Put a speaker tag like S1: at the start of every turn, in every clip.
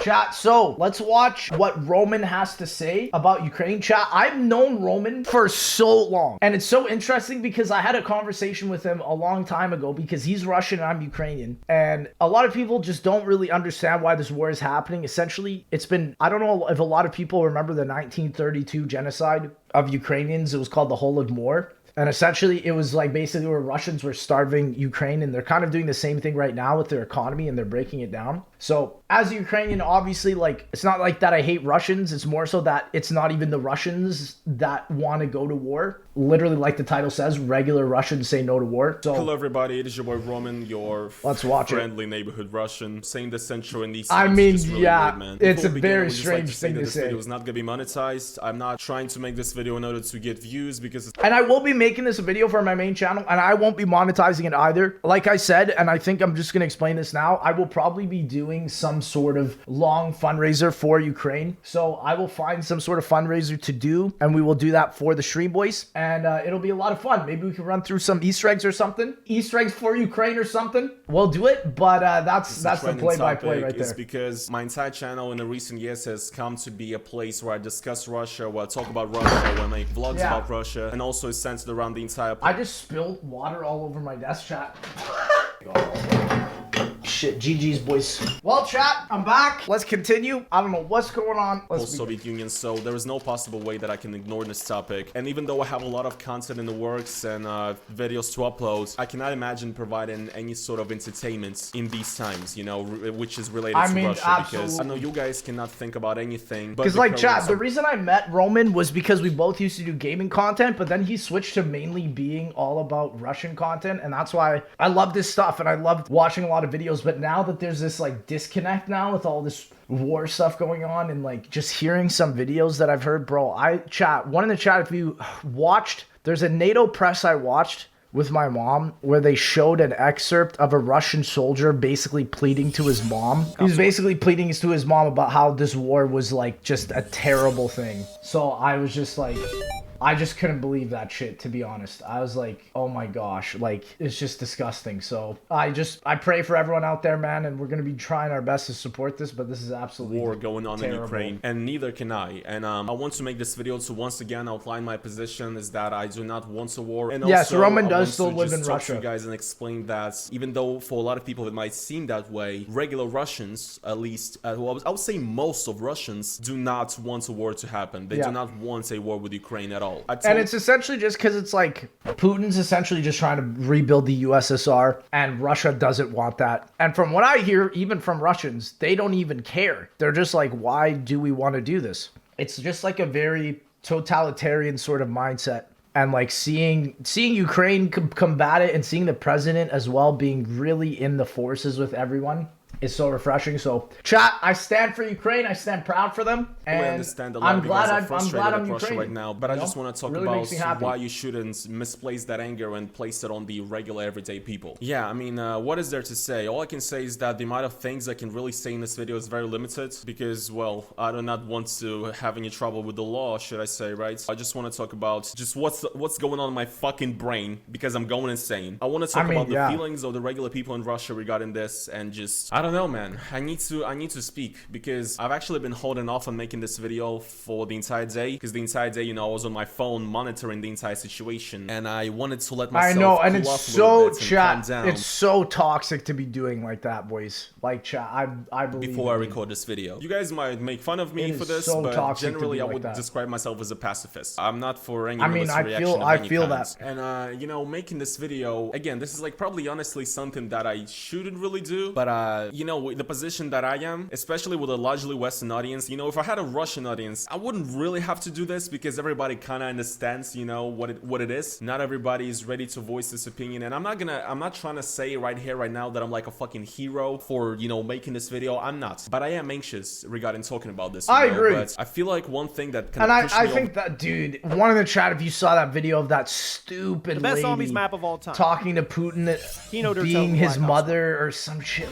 S1: Chat, so let's watch what Roman has to say about Ukraine. Chat, I've known Roman for so long, and it's so interesting because I had a conversation with him a long time ago because he's Russian and I'm Ukrainian, and a lot of people just don't really understand why this war is happening. Essentially, it's been, I don't know if a lot of people remember the 1932 genocide of Ukrainians. It was called the Holodomor. And essentially, it was like basically where Russians were starving Ukraine, and they're kind of doing the same thing right now with their economy, and they're breaking it down. So as a Ukrainian, obviously, like, it's not like that I hate Russians. It's more so that it's not even the Russians that want to go to war. Literally, like the title says, regular Russians say no to war. So,
S2: hello everybody, it is your boy Roman, your friendly neighborhood Russian, saying the central in these
S1: I mean,
S2: really
S1: yeah,
S2: weird, man.
S1: it's a
S2: begin,
S1: very strange thing to
S2: this
S1: say.
S2: Video is not gonna be monetized. I'm not trying to make this video in order to get views because
S1: and I will be making this a video for my main channel, and I won't be monetizing it either. Like I said, and I think I'm just gonna explain this now, I will probably be doing some sort of long fundraiser for Ukraine. So I will find some sort of fundraiser to do, and we will do that for the stream boys, and it'll be a lot of fun. Maybe we can run through some Easter eggs or something. Easter eggs for Ukraine or something. We'll do it, but that's the play-by-play right there.
S2: It's because my entire channel in the recent years has come to be a place where I discuss Russia, where I talk about Russia, where I make vlogs about Russia, and also is centered around the entire...
S1: I just spilled water all over my desk, chat. Shit, GG's, boys. Well, chat, I'm back. Let's continue. I don't know what's going on.
S2: Soviet Union, so there is no possible way that I can ignore this topic. And even though I have a lot of content in the works and videos to upload, I cannot imagine providing any sort of entertainment in these times, you know, which is related to Russia.
S1: Absolutely.
S2: Because I know you guys cannot think about anything.
S1: Because, like, chat, the reason I met Roman was because we both used to do gaming content, but then he switched to mainly being all about Russian content, and that's why I love this stuff, and I loved watching a lot of videos. But now that there's this like disconnect now with all this war stuff going on, and like just hearing some videos that I've heard, bro, one in the chat, if you watched, there's a NATO press I watched with my mom where they showed an excerpt of a Russian soldier basically pleading to his mom. He was basically pleading to his mom about how this war was like just a terrible thing. So I was just like, I just couldn't believe that shit, to be honest. I was like, oh my gosh, like, it's just disgusting. So I pray for everyone out there, man, and we're going to be trying our best to support this, but this is absolutely
S2: war going on
S1: terrible.
S2: In Ukraine, and neither can I. And I want to make this video to once again outline my position is that I do not want a war. And
S1: yes,
S2: also,
S1: Roman does still live in
S2: talk
S1: Russia.
S2: to you guys and explain that even though for a lot of people it might seem that way, regular Russians, at least, I would say most of Russians, do not want a war to happen. They do not want a war with Ukraine at all.
S1: And it's essentially just because it's like Putin's essentially just trying to rebuild the USSR, and Russia doesn't want that. And from what I hear, even from Russians, they don't even care. They're just like, why do we want to do this? It's just like a very totalitarian sort of mindset. And like seeing Ukraine combat it, and seeing the president as well being really in the forces with everyone is so refreshing. So, chat, I stand for Ukraine. I stand proud for them. And
S2: I understand a lot of you guys are frustrated
S1: I'm
S2: with Russia
S1: Ukrainian
S2: right now, but I just want to talk
S1: really
S2: about why you shouldn't misplace that anger and place it on the regular everyday people. Yeah, I mean, what is there to say? All I can say is that the amount of things I can really say in this video is very limited because, well, I do not want to have any trouble with the law, should I say, right? I just want to talk about just what's going on in my fucking brain because I'm going insane. I want to talk about the feelings of the regular people in Russia regarding this, and just, I don't know, man. I need to speak because I've actually been holding off on making this video for the entire day, because the entire day, you know, I was on my phone monitoring the entire situation, and I wanted to let myself
S1: cool and it's so
S2: chat.
S1: It's so toxic to be doing like that, boys. Like, chat, I believe
S2: before I record this video. You guys might make fun of me for this, but generally I would describe myself as a pacifist. I'm not for any military action of any kind. That. And you know, making this video again, this is like probably honestly something that I shouldn't really do, but you know, the position that I am, especially with a largely Western audience, you know, if I had a Russian audience, I wouldn't really have to do this because everybody kind of understands, you know, what it is. Not everybody is ready to voice this opinion, and I'm not trying to say right here, right now that I'm like a fucking hero for, you know, making this video. I'm not, but I am anxious regarding talking about this. I agree. But I feel like one thing that kind of
S1: I think that, dude, one in the chat, if you saw that video of that stupid
S3: best
S1: lady
S3: zombies map of all time
S1: talking to Putin, being his mother or some shit.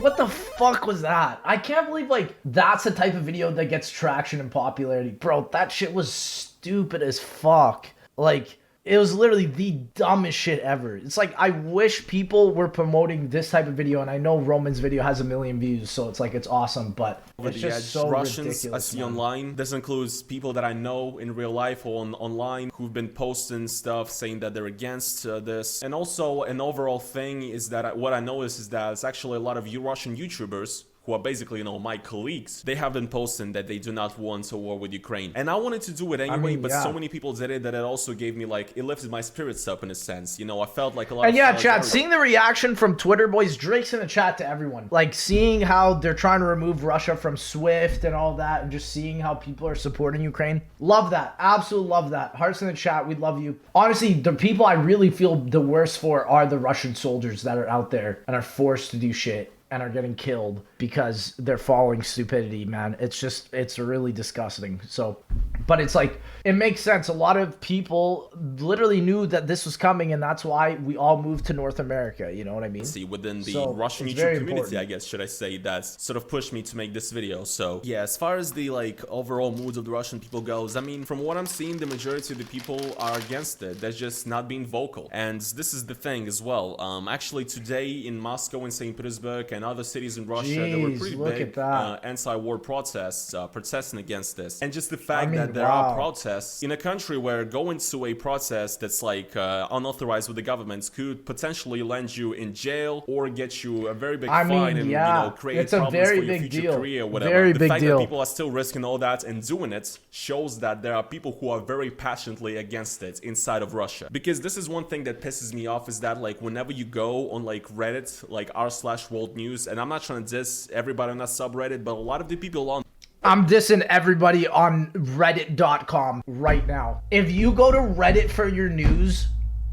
S1: What the fuck was that? I can't believe, like, that's the type of video that gets traction and popularity. Bro, that shit was stupid as fuck. Like, It was literally the dumbest shit ever. It's like, I wish people were promoting this type of video, and I know Roman's video has 1 million views, so it's like, it's awesome, but it's just so
S2: Russians
S1: ridiculous,
S2: I see online. This includes people that I know in real life or online who've been posting stuff saying that they're against this. And also an overall thing is that what I noticed is that it's actually a lot of Russian YouTubers who are basically, you know, my colleagues, they have been posting that they do not want a war with Ukraine. And I wanted to do it anyway, but so many people did it that it also gave me, like, it lifted my spirits up in a sense. You know, I felt like a lot of...
S1: And yeah, chat, seeing the reaction from Twitter boys, Drake's in the chat to everyone. Like, seeing how they're trying to remove Russia from SWIFT and all that, and just seeing how people are supporting Ukraine. Love that. Absolutely love that. Hearts in the chat, we love you. Honestly, the people I really feel the worst for are the Russian soldiers that are out there and are forced to do shit and are getting killed because they're following stupidity, man. It's really disgusting. So, but it's like, it makes sense. A lot of people literally knew that this was coming, and that's why we all moved to North America. You know what I mean?
S2: See, within the Russian YouTube community, I guess, should I say, that's sort of pushed me to make this video. So yeah, as far as the like overall mood of the Russian people goes, I mean, from what I'm seeing, the majority of the people are against it. They're just not being vocal. And this is the thing as well. Actually, today in Moscow and St. Petersburg and other cities in Russia, there were pretty big anti-war protests protesting against this. And just the fact that there are protests in a country where going to a protest that's like unauthorized with the government could potentially land you in jail or get you a very big fine and, you know, create problems for your future career or whatever. The fact that people are still risking all that and doing it shows that there are people who are very passionately against it inside of Russia. Because this is one thing that pisses me off, is that like whenever you go on like Reddit, like r/world news, and I'm not trying to diss everybody on that subreddit, but a lot of the people on...
S1: I'm dissing everybody on reddit.com right now. If you go to Reddit for your news,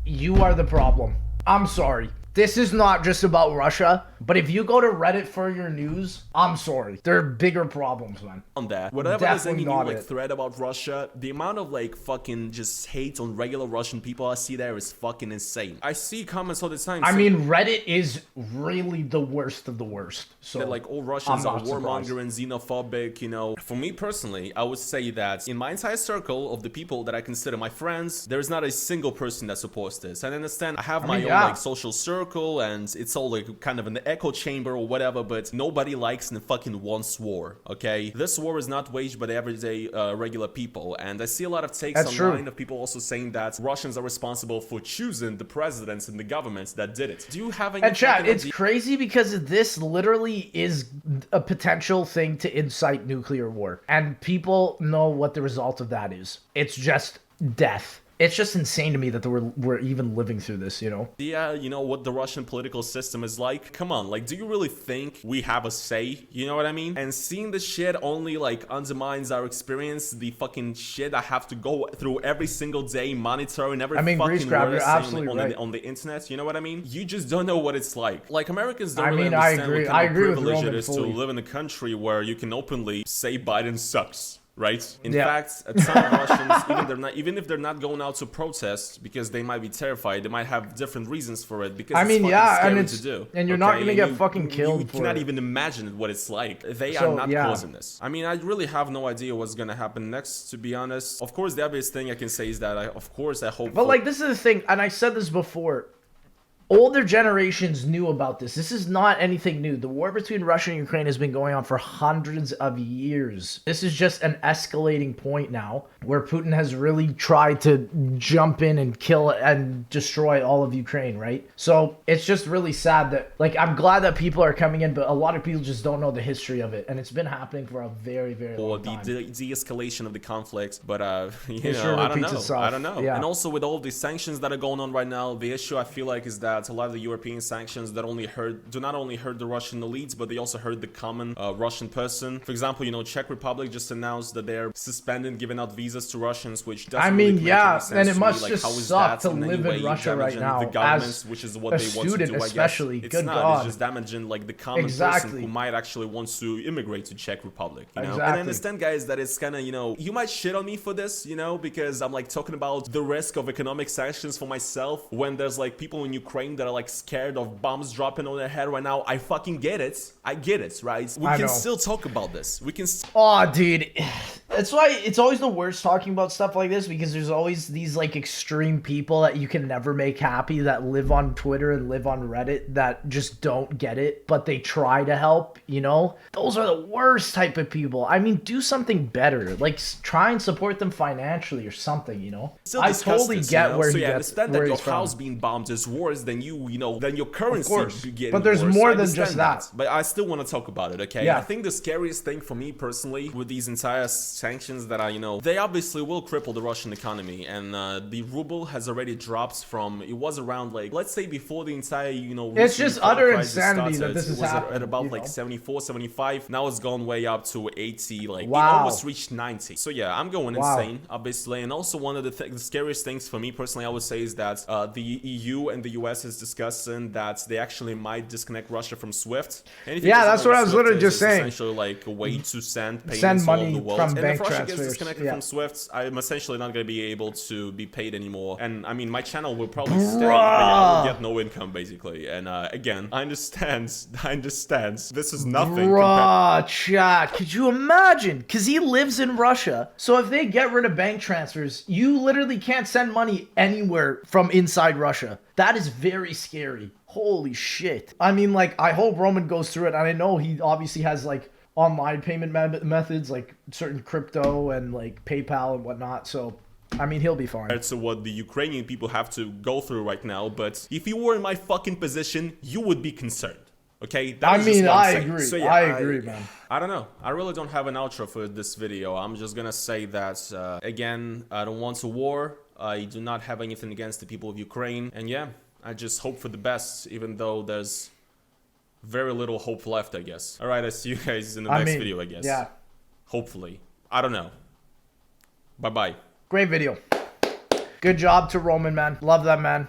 S1: you are the problem. I'm sorry. This is not just about Russia, but if you go to Reddit for your news, I'm sorry. There are bigger problems, man.
S2: On that, whatever there's any new like thread about Russia, the amount of like fucking just hate on regular Russian people I see there is fucking insane. I see comments all the time.
S1: I mean, Reddit is really the worst of the worst. So
S2: that like all Russians are warmongering, xenophobic, you know. For me personally, I would say that in my entire circle of the people that I consider my friends, there is not a single person that supports this. And I understand I have my own like social circle, and it's all like kind of an echo chamber or whatever, but nobody likes and fucking wants war, okay? This war is not waged by the everyday regular people, and I see a lot of takes online of people also saying that Russians are responsible for choosing the presidents and the governments that did it. Do you have any...
S1: And chat, it's crazy because this literally is a potential thing to incite nuclear war, and people know what the result of that is. It's just death. It's just insane to me that we're even living through this, you know?
S2: Yeah, you know what the Russian political system is like? Come on, like, do you really think we have a say? You know what I mean? And seeing this shit only, like, undermines our experience, the fucking shit I have to go through every single day, monitoring every fucking word on the internet, you know what I mean? You just don't know what it's like. Like, Americans don't really understand what kind of privilege it is to live in a country where you can openly say Biden sucks. Right? In fact, a ton of Russians, even if they're not going out to protest because they might be terrified, they might have different reasons for it because it's fucking scary to do.
S1: And you're not gonna get fucking killed.
S2: You cannot even imagine what it's like. They are not causing this. I mean, I really have no idea what's gonna happen next, to be honest. Of course, the obvious thing I can say is that I hope.
S1: But like, this is the thing, and I said this before. Older generations knew about this. This is not anything new. The war between Russia and Ukraine has been going on for hundreds of years. This is just an escalating point now where Putin has really tried to jump in and kill and destroy all of Ukraine, right? So it's just really sad that, like, I'm glad that people are coming in, but a lot of people just don't know the history of it. And it's been happening for a very, very long time.
S2: Or the de-escalation of the conflict. But, you know, I don't know. Yeah. And also with all the sanctions that are going on right now, the issue I feel like is that a lot of the European sanctions that do not only hurt the Russian elites, but they also hurt the common Russian person. For example, you know, Czech Republic just announced that they're suspending giving out visas to Russians, which doesn't really make any sense
S1: and it must
S2: to me.
S1: just
S2: like, how is
S1: suck
S2: that
S1: to live in Russia right now,
S2: the governments, which is what they want to do,
S1: especially.
S2: I guess. It's not. It's just damaging like the common person who might actually want to immigrate to Czech Republic, you know? And I understand, guys, that it's kind of, you know, you might shit on me for this, you know, because I'm like talking about the risk of economic sanctions for myself when there's like people in Ukraine that are like scared of bombs dropping on their head right now. I fucking get it. I get it, right? We can still talk about this. We can.
S1: Oh, dude. That's why it's always the worst talking about stuff like this, because there's always these like extreme people that you can never make happy that live on Twitter and live on Reddit that just don't get it, but they try to help, you know? Those are the worst type of people. I mean, do something better. Like, try and support them financially or something, you know? I totally get where he gets.
S2: Understand that your house being bombed is worse than than your currency getting
S1: but there's
S2: worse.
S1: more than just that.
S2: But I still want to talk about it, okay?
S1: Yeah.
S2: I think the scariest thing for me personally with these entire sanctions that they obviously will cripple the Russian economy, and the ruble has already dropped from, it was around like, let's say before the entire,
S1: it's just utter insanity that this is happening.
S2: At about like 74, 75. Now it's gone way up to 80, like it almost reached 90. So yeah, I'm going insane, obviously. And also one of the scariest things for me personally, I would say, is that the EU and the US is discussing that they actually might disconnect Russia from SWIFT.
S1: Yeah, that's what I was literally just saying.
S2: Essentially like a way to send payments all over the world.
S1: From
S2: and
S1: bank
S2: if Russia
S1: transfers.
S2: gets disconnected from SWIFT, I'm essentially not going to be able to be paid anymore. And I mean, my channel will probably stay, but I will get no income basically. And again, I understand. This is nothing.
S1: Chat, could you imagine? Because he lives in Russia. So if they get rid of bank transfers, you literally can't send money anywhere from inside Russia. That is very scary. Holy shit. I mean, like, I hope Roman goes through it. And I know he obviously has, like, online payment methods, like certain crypto and, like, PayPal and whatnot. So, I mean, he'll be fine.
S2: That's what the Ukrainian people have to go through right now. But if you were in my fucking position, you would be concerned. Okay?
S1: I agree. So, yeah, I agree, man.
S2: I don't know. I really don't have an outro for this video. I'm just gonna say that, again, I don't want a war. I do not have anything against the people of Ukraine. And yeah, I just hope for the best, even though there's very little hope left, I guess. Alright, I'll see you guys in the next video, I guess.
S1: Yeah.
S2: Hopefully. I don't know. Bye-bye.
S1: Great video. Good job to Roman, man. Love that, man.